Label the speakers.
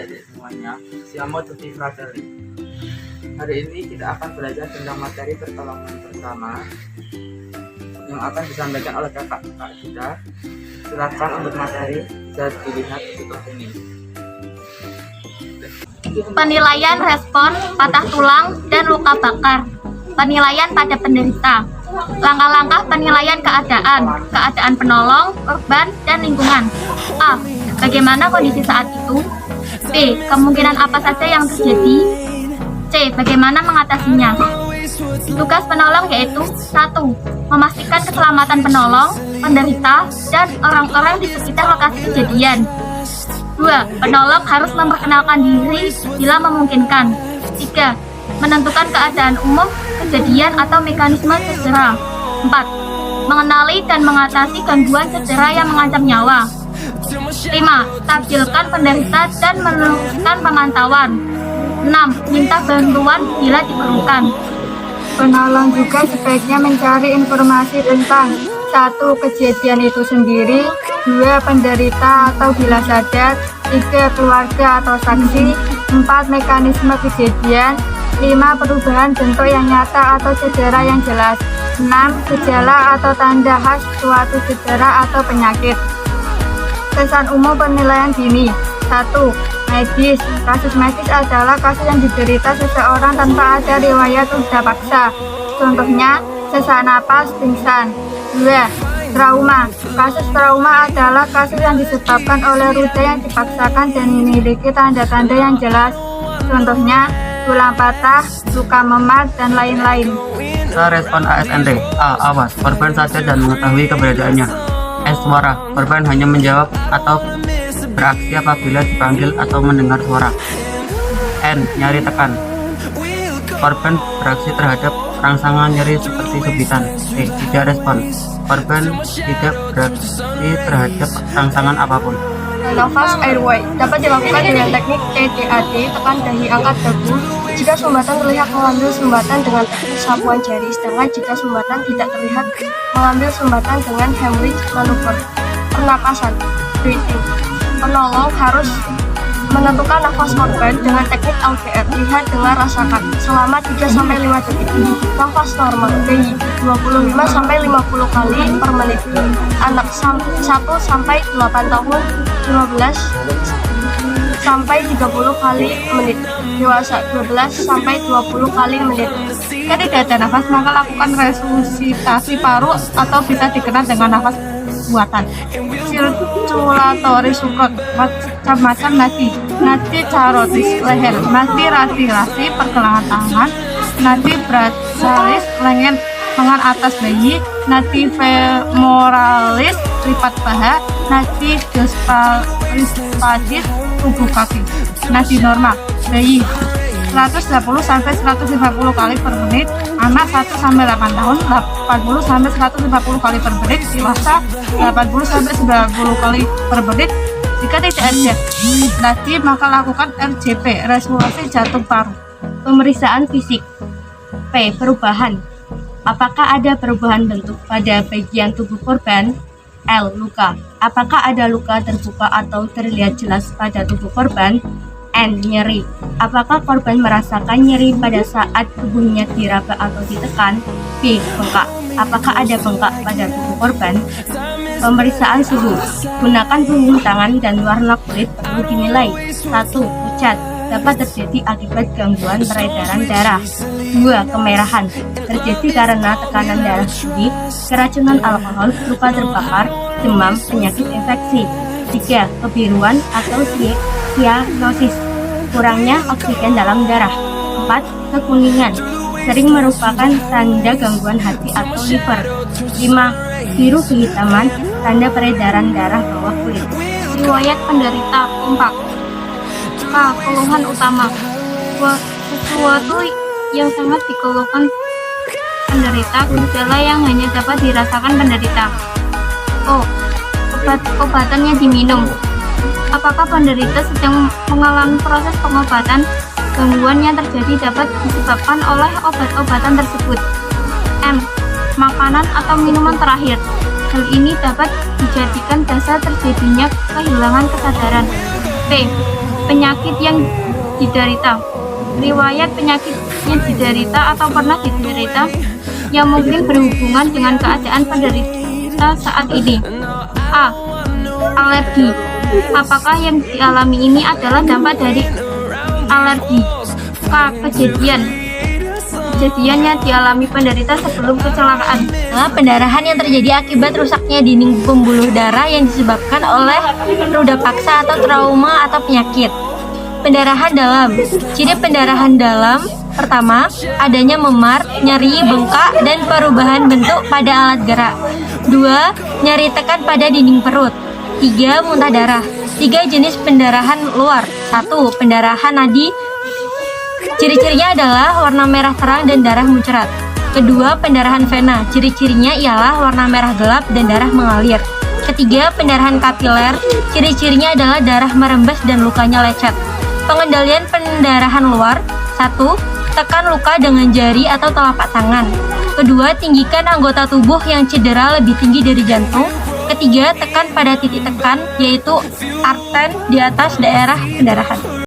Speaker 1: adik-adik semuanya, Siamo Tutti Fratelli. Hari ini kita akan belajar tentang materi pertolongan pertama yang akan disampaikan oleh kakak-kakak kita. Silakan untuk materi bisa dilihat di sebelah ini.
Speaker 2: Penilaian respon patah tulang dan luka bakar. Penilaian pada penderita. Langkah-langkah penilaian keadaan penolong, korban, dan lingkungan. A. Bagaimana kondisi saat itu? B. Kemungkinan apa saja yang terjadi? C. Bagaimana mengatasinya? Tugas penolong yaitu 1. Memastikan keselamatan penolong, penderita, dan orang-orang di sekitar lokasi kejadian. 2. Penolong harus memperkenalkan diri bila memungkinkan. 3. Menentukan keadaan umum, kejadian atau mekanisme cedera. 4. Mengenali dan mengatasi gangguan cedera yang mengancam nyawa. 5. Stabilkan penderita dan meneruskan pemantauan. 6. Minta bantuan bila diperlukan.
Speaker 3: Penolong juga sebaiknya mencari informasi tentang 1. Kejadian itu sendiri, 2. Penderita atau bila sadar, 3. Keluarga atau saksi, 4. Mekanisme kejadian, 5. Perubahan bentuk yang nyata atau cedera yang jelas, 6. Gejala atau tanda khas suatu cedera atau penyakit. Kesan umum penilaian dini. 1. Medis. Kasus medis adalah kasus yang diderita seseorang tanpa ada riwayat udah paksa. Contohnya, sesak napas, pingsan. 2. Trauma. Kasus trauma adalah kasus yang disebabkan oleh rudal yang dipaksakan dan memiliki tanda-tanda yang jelas. Contohnya, tulang patah, luka memar, dan lain-lain.
Speaker 4: Respon ASND. A. Awas, korban sadar dan mengetahui keberadaannya. S. Suara, korban hanya menjawab atau beraksi apabila dipanggil atau mendengar suara. N. Nyari tekan, korban beraksi terhadap rangsangan nyeri seperti subitan. E. Tidak respon, korban tidak beraksi terhadap rangsangan apapun.
Speaker 3: Nafas airway dapat dilakukan dengan teknik TDAD, tekan dahi angkat dagu. Jika sumbatan terlihat, mengambil sumbatan dengan teknik sapuan jari, sedangkan jika sumbatan tidak terlihat, mengambil sumbatan dengan Heimlich manuver. Pernapasan breathing. Penolong harus menentukan nafas korban dengan teknik LVR, lihat, dengar, rasakan selama 3-5 detik. Nafas normal bayi 25-50 kali per menit. Anak 1-8 tahun 15-30 kali menit. Dewasa 12-20 kali menit. Jika tidak ada nafas, maka lakukan resusitasi paru atau bisa dikenal dengan nafas buatan. Sirkulatory support, macam-macam nadi carotis leher, nadi rasi pergelangan tangan, nadi brachialis lengan atas bayi, nadi femoralis lipat paha, nadi diastematis tubuh kaki. Nadi normal bayi 180-150 kali per menit, anak 1-8 tahun 80-150 kali per menit, dewasa 80-90 kali per menit. Jika tidak ada nadi, maka lakukan RJP, resolusi jantung paru. Pemeriksaan fisik. P. Perubahan. Apakah ada perubahan bentuk pada bagian tubuh korban? L. Luka. Apakah ada luka terbuka atau terlihat jelas pada tubuh korban? N. Nyeri. Apakah korban merasakan nyeri pada saat tubuhnya diraba atau ditekan? B. Bengkak. Apakah ada bengkak pada tubuh korban? Pemeriksaan suhu. Gunakan punggung tangan dan warna kulit perlu dinilai. 1. Pucat. Dapat terjadi akibat gangguan peredaran darah. 2. Kemerahan. Terjadi karena tekanan darah tinggi, keracunan alkohol, luka terbakar, demam, penyakit infeksi. 3. Kebiruan atau sianosis. Kurangnya oksigen dalam darah. 4. Kekuningan. Sering merupakan tanda gangguan hati atau liver. 5. Biru kehitaman, tanda peredaran darah bawah kulit. Riwayat penderita. 4. K. Keluhan utama. Sesuatu yang sangat dikeluhkan penderita, gejala yang hanya dapat dirasakan penderita. O. Obatannya diminum. Apakah penderita sedang mengalami proses pengobatan? Gangguan yang terjadi dapat disebabkan oleh obat-obatan tersebut. M. Makanan atau minuman terakhir. Hal ini dapat dijadikan dasar terjadinya kehilangan kesadaran. P.
Speaker 2: Penyakit yang diderita. Riwayat penyakit yang diderita atau pernah diderita yang mungkin berhubungan dengan keadaan penderita saat ini. A. Alergi. Apakah yang dialami ini adalah dampak dari alergi? K. Kejadian yang dialami penderita sebelum kecelakaan. Pendarahan yang terjadi akibat rusaknya dinding pembuluh darah yang disebabkan oleh ruda paksa atau trauma atau penyakit. Pendarahan dalam. Ciri pendarahan dalam: pertama, adanya memar, nyeri, bengkak, dan perubahan bentuk pada alat gerak. 2. Nyeri tekan pada dinding perut. 3. Muntah darah. 3 jenis pendarahan luar. 1. Pendarahan nadi. Ciri-cirinya adalah warna merah terang dan darah muncrat. Kedua, pendarahan vena. Ciri-cirinya ialah warna merah gelap dan darah mengalir. Ketiga, pendarahan kapiler. Ciri-cirinya adalah darah merembes dan lukanya lecet. Pengendalian pendarahan luar: 1. Tekan luka dengan jari atau telapak tangan. Kedua, tinggikan anggota tubuh yang cedera lebih tinggi dari jantung. Ketiga, tekan pada titik tekan, yaitu arten di atas daerah pendarahan.